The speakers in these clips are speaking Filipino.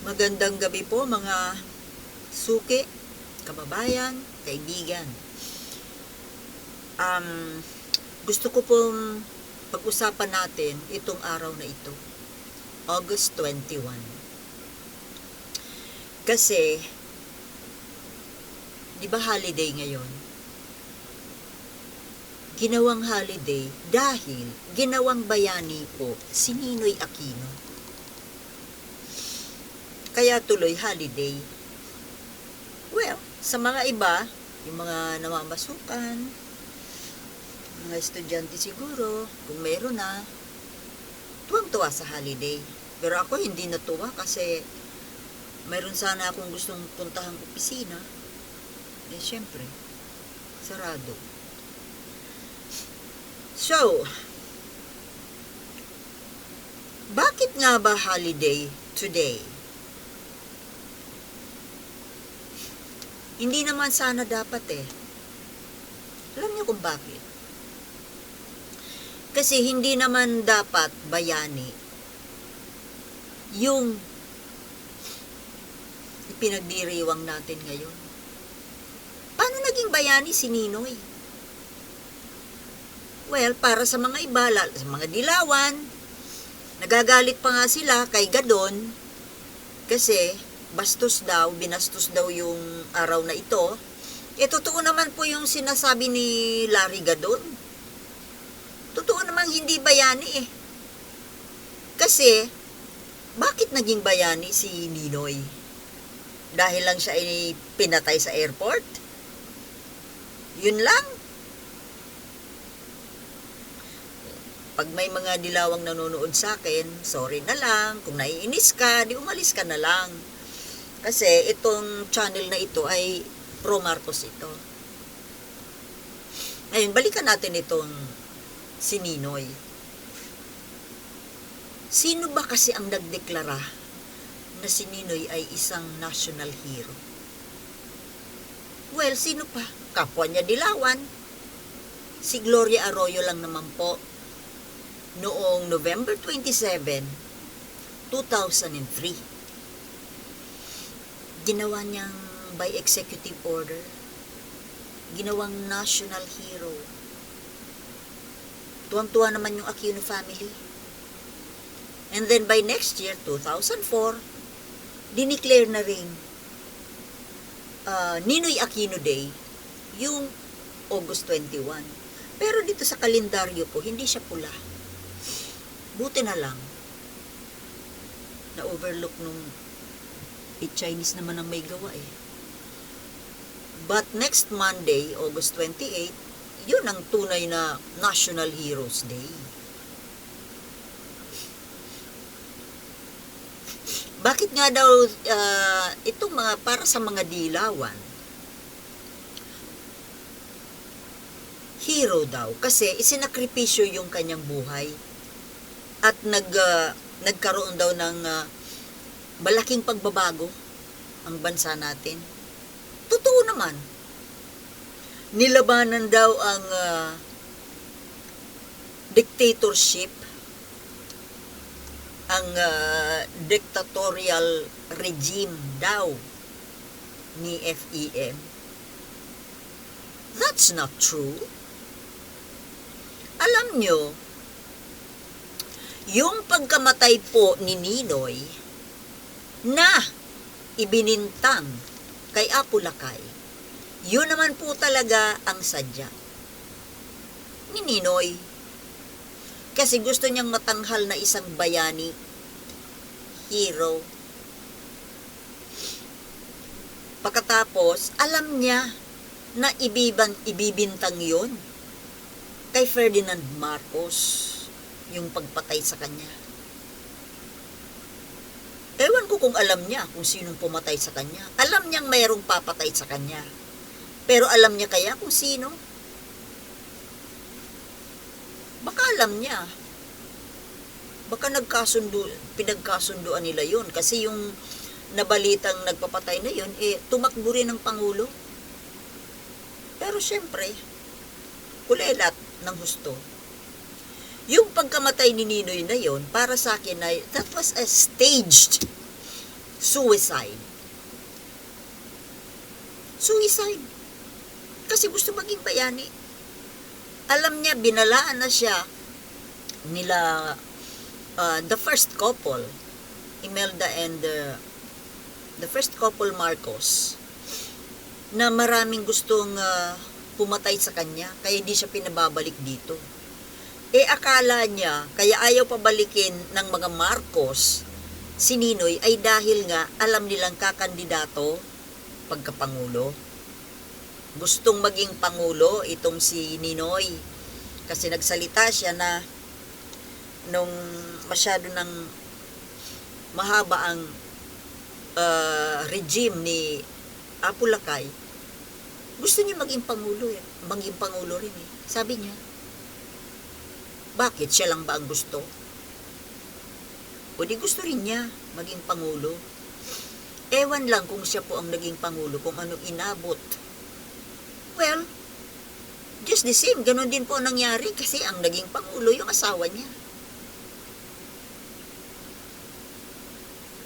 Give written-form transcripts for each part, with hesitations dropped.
Magandang gabi po mga suki, kababayan, kaibigan. Gusto ko pong pag-usapan natin itong araw na ito, August 21. Kasi, di ba holiday ngayon? Ginawang holiday dahil ginawang bayani po si Ninoy Aquino. Kaya tuloy holiday. Well, sa mga iba, yung mga namamasukan, mga estudyante siguro, kung mayroon na, tuwang-tuwa sa holiday. Pero ako hindi natuwa kasi mayroon sana akong gustong puntahang opisina. Eh, syempre, sarado. So, bakit nga ba holiday today? Hindi naman sana dapat eh. Alam niyo kung bakit? Kasi hindi naman dapat bayani yung ipinagdiriwang natin ngayon. Paano naging bayani si Ninoy? Well, para sa mga iba, sa mga dilawan, nagagalit pa nga sila kay Gadon kasi binastos daw yung araw na ito. Totoo naman po yung sinasabi ni Larry Gadon. Totoo namang hindi bayani eh. Kasi, bakit naging bayani si Ninoy? Dahil lang siya ay pinatay sa airport? Yun lang? Pag may mga dilawang nanonood sa akin, sorry na lang. Kung naiinis ka, di umalis ka na lang. Kasi itong channel na ito ay pro-Marcos ito. Ngayon, balikan natin itong si Ninoy. Sino ba kasi ang nagdeklara na si Ninoy ay isang national hero? Well, sino pa? Kapwa niya dilawan. Si Gloria Arroyo lang naman po. Noong November 27, 2003. Ginawa niyang by executive order, ginawang national hero. Tuwang-tuwa naman yung Aquino family. And then by next year, 2004, dineclare na rin Ninoy Aquino Day, yung August 21. Pero dito sa kalendaryo po, hindi siya pula. Buti na lang na overlook nung Chinese naman ang may gawa eh. But next Monday, August 28, yun ang tunay na National Heroes Day. Bakit nga daw itong mga para sa mga dilawan hero daw? Kasi isinakripisyo yung kanyang buhay at nagkaroon daw ng malaking pagbabago ang bansa natin. Totoo naman. Nilabanan daw ang dictatorship, ang dictatorial regime daw ni FEM. That's not true. Alam nyo, yung pagkamatay po ni Ninoy na ibinintang kay Apo Lakay, yun naman po talaga ang sadya ni Ninoy. Kasi gusto niyang matanghal na isang bayani, hero. Pagkatapos, alam niya na ibibintang yun kay Ferdinand Marcos, yung pagpatay sa kanya. Ewan ko kung alam niya kung sinong pumatay sa kanya. Alam niyang mayroong papatay sa kanya. Pero alam niya kaya kung sino? Baka alam niya. Baka pinagkasunduan nila yun. Kasi yung nabalitang nagpapatay na yun, tumakbo rin ng Pangulo. Pero syempre, kulelat ng husto. Yung pagkamatay ni Ninoy na yon, para sa akin ay that was a staged suicide. Suicide. Kasi gusto maging bayani. Alam niya, binalaan na siya nila, the first couple, Imelda and the first couple Marcos, na maraming gustong pumatay sa kanya, kaya di siya pinababalik dito. Akala niya, kaya ayaw pabalikin ng mga Marcos si Ninoy ay dahil nga alam nilang kakandidato pagkapangulo. Gustong maging pangulo itong si Ninoy. Kasi nagsalita siya na nung masyado ng mahaba ang regime ni Apo Lakay, gusto niya maging pangulo maging pangulo rin eh. Sabi niya, bakit siya lang ba ang gusto? O di gusto rin niya maging pangulo. Ewan lang kung siya po ang naging pangulo, kung anong inabot. Well, just the same, ganun din po nangyari kasi ang naging pangulo yung asawa niya.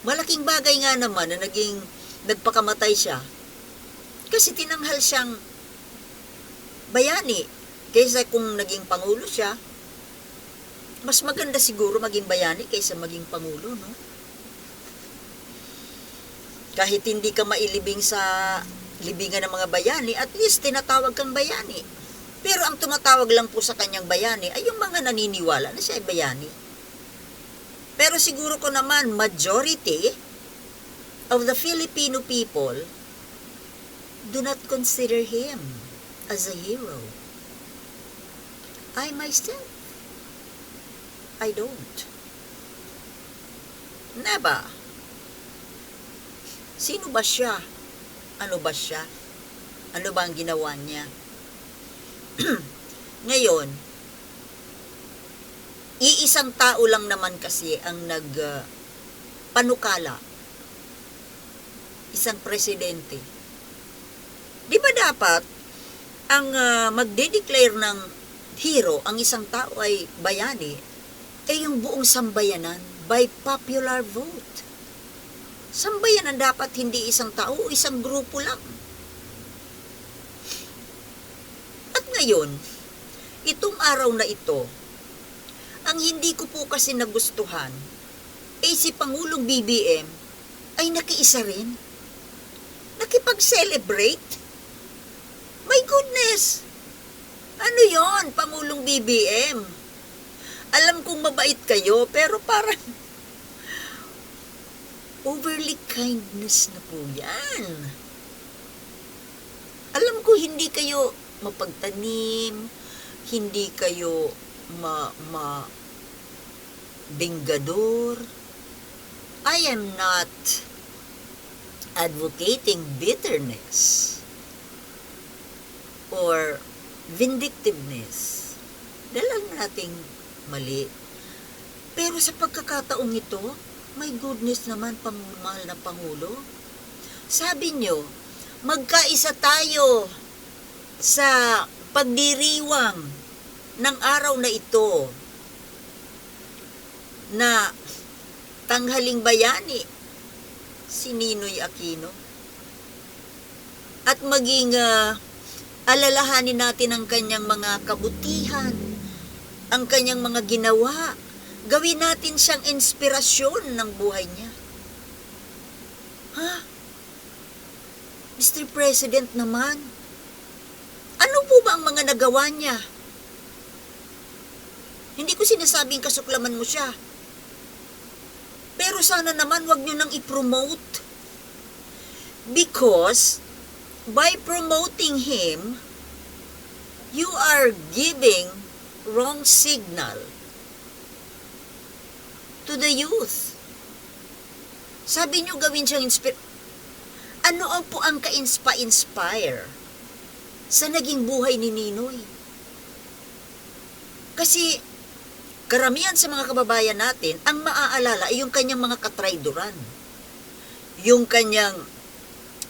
Malaking bagay nga naman na nagpakamatay siya kasi tinanghal siyang bayani. Kaysa kung naging pangulo siya, mas maganda siguro maging bayani kaysa maging pangulo, no? Kahit hindi ka mailibing sa libingan ng mga bayani, at least tinatawag kang bayani. Pero ang tumatawag lang po sa kanyang bayani ay yung mga naniniwala na siya ay bayani. Pero siguro ko naman, majority of the Filipino people do not consider him as a hero. I myself, I don't. Never. Sino ba siya? Ano ba siya? Ano ba ang ginawa niya? Ngayon, iisang tao lang naman kasi ang panukala. Isang presidente. Di ba dapat ang magde-declare ng hero, ang isang tao ay bayani, yung buong sambayanan by popular vote. Sambayanan dapat hindi isang tao o isang grupo lang. At ngayon, itong araw na ito, ang hindi ko po kasi nagustuhan, si Pangulong BBM ay nakiisa rin. Nakipag-celebrate. My goodness! Ano yon, Pangulong BBM? Alam kong mabait kayo, pero parang overly kindness na po yan. Alam ko hindi kayo mapagtanim, hindi kayo binggador. I am not advocating bitterness or vindictiveness. Dahil alam nating mali. Pero sa pagkakataong ito, my goodness naman, mahal na Pangulo. Sabi nyo, magkaisa tayo sa pagdiriwang ng araw na ito na tanghaling bayani si Ninoy Aquino. At maging alalahanin natin ang kanyang mga kabutihan, ang kanyang mga ginawa. Gawin natin siyang inspirasyon ng buhay niya. Mr. President naman, ano po ba ang mga nagawa niya? Hindi ko sinasabing kasuklaman mo siya. Pero sana naman wag niyo nang i-promote. Because by promoting him, you are giving wrong signal to the youth. Sabi nyo gawin siyang ano ang po ang ka-inspire sa naging buhay ni Ninoy? Kasi karamihan sa mga kababayan natin, ang maaalala ay yung kanyang mga katraydoran. Yung kanyang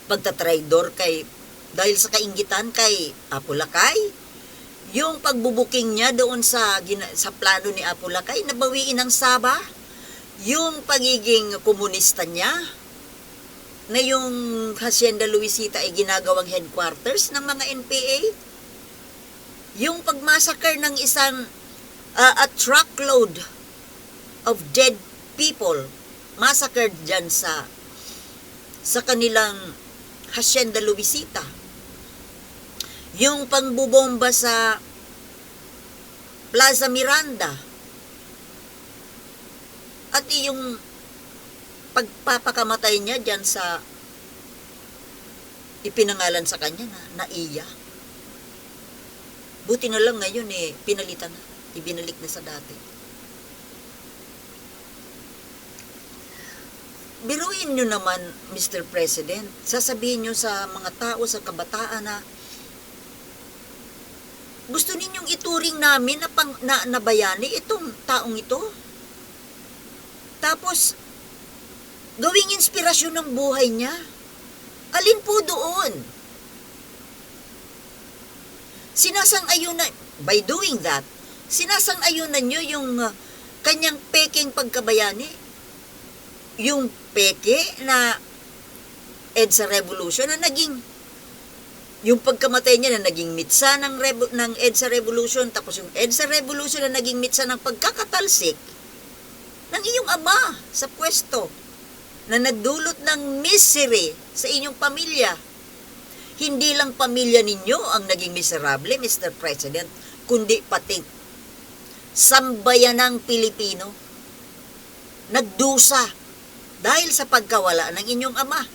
pagtatraydor dahil sa kainggitan kay Apo Lakay, yung pagbubuking niya doon sa plano ni Apo Lakay na bawiin ang Sabah, yung pagiging komunista niya, na yung Hacienda Luisita ay ginagawang headquarters ng mga NPA. Yung pagmassacre ng isang a truckload of dead people massacred dyan sa kanilang Hacienda Luisita. Yung pangbubomba sa Plaza Miranda. At yung pagpapakamatay niya dyan sa ipinangalan sa kanya na Iya. Buti na lang ngayon pinalitan na. Ibinalik na sa dati. Biruin nyo naman, Mr. President, sasabihin nyo sa mga tao, sa kabataan na gusto ninyong ituring namin na bayani itong taong ito. Tapos, gawing inspirasyon ng buhay niya. Alin po doon? By doing that, sinasang-ayunan nyo yung kanyang peking pagkabayani. Yung peke na EDSA Revolution na naging, yung pagkamatay niya na naging mitsa ng EDSA Revolution, tapos yung EDSA Revolution na naging mitsa ng pagkakatalsik ng iyong ama sa pwesto, na nagdulot ng misery sa inyong pamilya. Hindi lang pamilya ninyo ang naging miserable, Mr. President, kundi pati sambayanang Pilipino nagdusa dahil sa pagkawala ng inyong ama.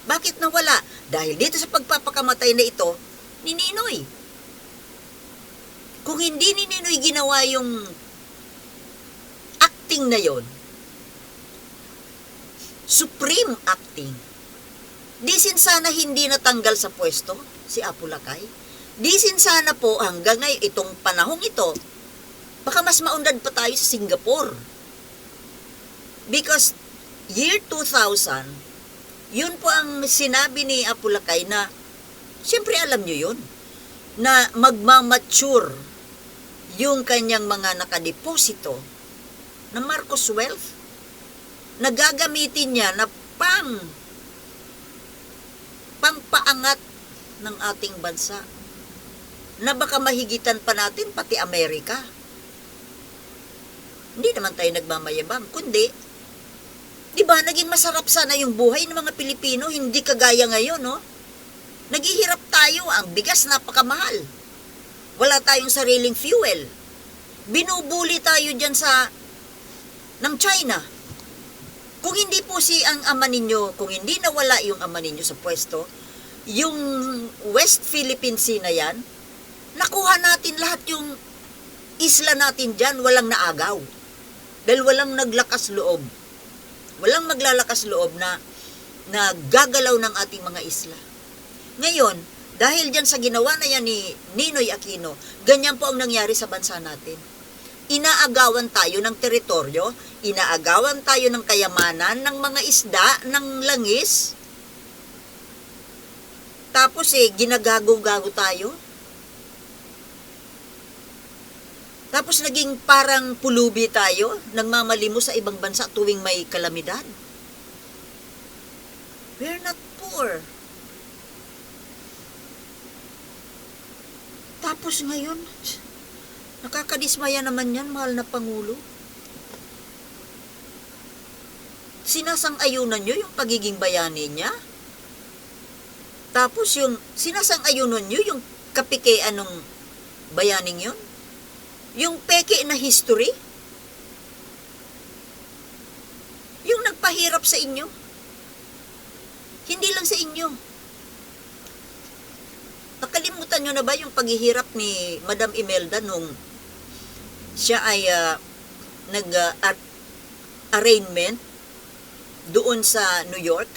Bakit nawala? Dahil dito sa pagpapakamatay na ito ni Ninoy. Kung hindi ni Ninoy ginawa yung acting na yon, supreme acting, disin sana hindi natanggal sa pwesto si Apo Lakay. Disin sana po hanggang ngayon itong panahong ito, baka mas maunlad pa tayo sa Singapore. Because year 2000, yun po ang sinabi ni Apo Lakay na, siyempre alam nyo yun, na magmamature yung kanyang mga nakadeposito na Marcos Wealth, na gagamitin niya na pangpaangat ng ating bansa, na baka mahigitan pa natin pati Amerika. Hindi naman tayo nagmamayabang, kundi, di ba, naging masarap sana yung buhay ng mga Pilipino, hindi kagaya ngayon, no? Naghihirap tayo, ang bigas napakamahal. Wala tayong sariling fuel. Binubuli tayo dyan ng China. Kung hindi po ang ama ninyo, kung hindi nawala yung ama ninyo sa pwesto, yung West Philippine Sea na yan, nakuha natin lahat yung isla natin dyan, walang naagaw. Dahil walang naglakas loob. Walang maglalakas loob na gagalaw ng ating mga isla. Ngayon, dahil dyan sa ginawa na yan ni Ninoy Aquino, ganyan po ang nangyari sa bansa natin. Inaagawan tayo ng teritoryo, inaagawan tayo ng kayamanan, ng mga isda, ng langis. Tapos ginagago-gago tayo. Tapos naging parang pulubi tayo, nagmamalimos sa ibang bansa tuwing may kalamidad. We're not poor. Tapos ngayon, nakakadismaya naman yan, mahal na Pangulo. Sinasang-ayunan nyo yung pagiging bayani niya. Tapos sinasang-ayunan nyo yung kapikean ng bayaning yun. Yung peke na history. Yung nagpahirap sa inyo. Hindi lang sa inyo. Nakalimutan nyo na ba yung paghihirap ni Madam Imelda nung siya ay nag-arraignment doon sa New York?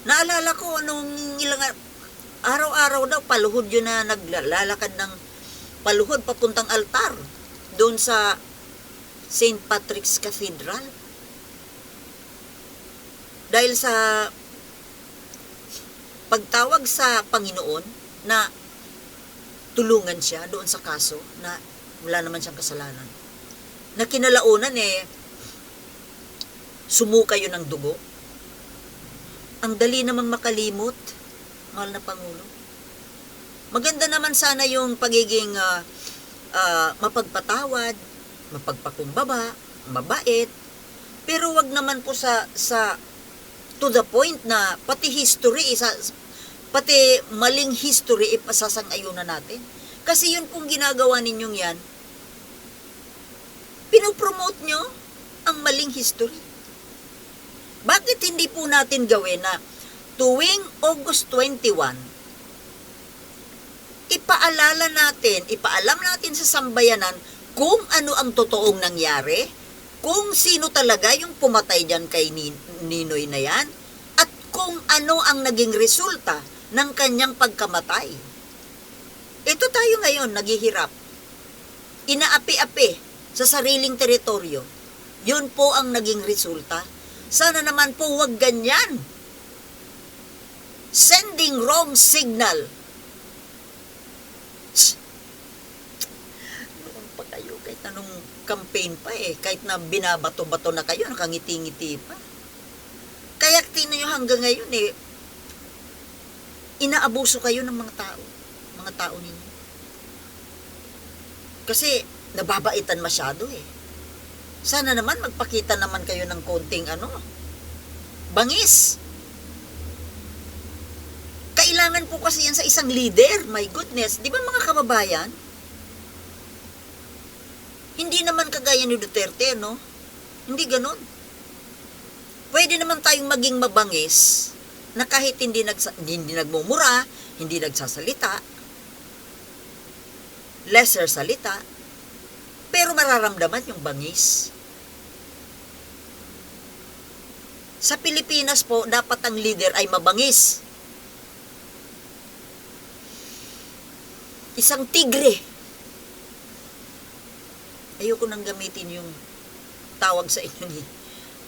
Naalala ko nung ilang araw-araw daw, paluhod yun na naglalakad ng paluhod papuntang altar doon sa St. Patrick's Cathedral. Dahil sa pagtawag sa Panginoon na tulungan siya doon sa kaso na wala naman siyang kasalanan. Na kinalaunan sumuka yun ng dugo. Ang dali namang makalimot, mahal na Pangulo. Maganda naman sana yung pagiging mapagpatawad, mapagpakumbaba, mabait, pero wag naman po sa to the point na pati history, pati maling history ipasasang-ayunan natin. Kasi yun pong ginagawa ninyong yan, pinopromote nyo ang maling history. Bakit hindi po natin gawin na tuwing August 21, ipaalam natin sa sambayanan kung ano ang totoong nangyari, kung sino talaga yung pumatay dyan kay Ninoy na yan, at kung ano ang naging resulta ng kanyang pagkamatay. Ito tayo ngayon, naghihirap. Inaapi-api sa sariling teritoryo. Yun po ang naging resulta. Sana naman po wag ganyan. Sending wrong signal. Noon pa kayo, kahit anong campaign pa kahit na binabato-bato na kayo, nakangiti-ngiti pa. Kaya tingnan nyo hanggang ngayon inaabuso kayo ng mga tao ninyo. Kasi nababaitan masyado Sana naman magpakita naman kayo ng konting bangis. Kailangan po kasi yan sa isang leader. My goodness, di ba mga kababayan? Hindi naman kagaya ni Duterte, no? Hindi ganon. Pwede naman tayong maging mabangis na kahit hindi nagmumura, hindi nagsasalita, lesser salita, pero mararamdaman yung bangis. Sa Pilipinas po, dapat ang leader ay mabangis. Isang tigre. Ayoko nang gamitin yung tawag sa inyo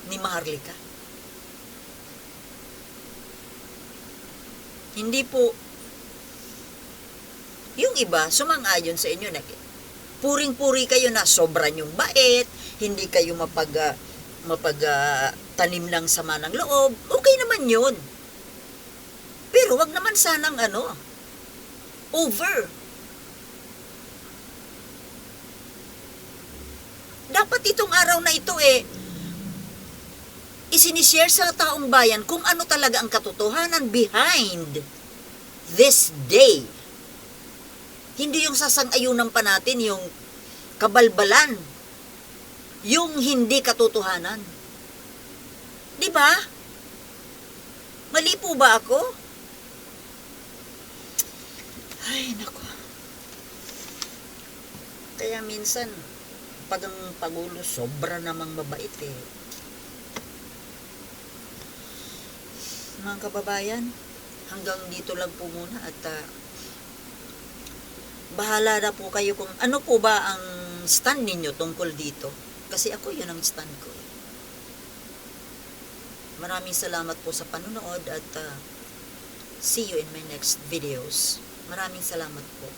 ni Maharlika. Hindi po, yung iba, sumang-ayon sa inyo na puring-puri kayo na sobra yung bait, hindi kayo tanim ng sama ng loob, okay naman yun. Pero wag naman sanang over. Dapat itong araw na ito isinishare sa taong bayan kung ano talaga ang katotohanan behind this day. Hindi yung sasang-ayunan pa natin yung kabalbalan, yung hindi katotohanan. Di ba? Mali po ba ako? Ay, nako. Kaya minsan, pag ang Pangulo, sobra namang mabait Mga kababayan, hanggang dito lang po muna at bahala na po kayo kung ano po ba ang stand ninyo tungkol dito. Kasi ako, yun ang stand ko. Maraming salamat po sa panonood at see you in my next videos. Maraming salamat po.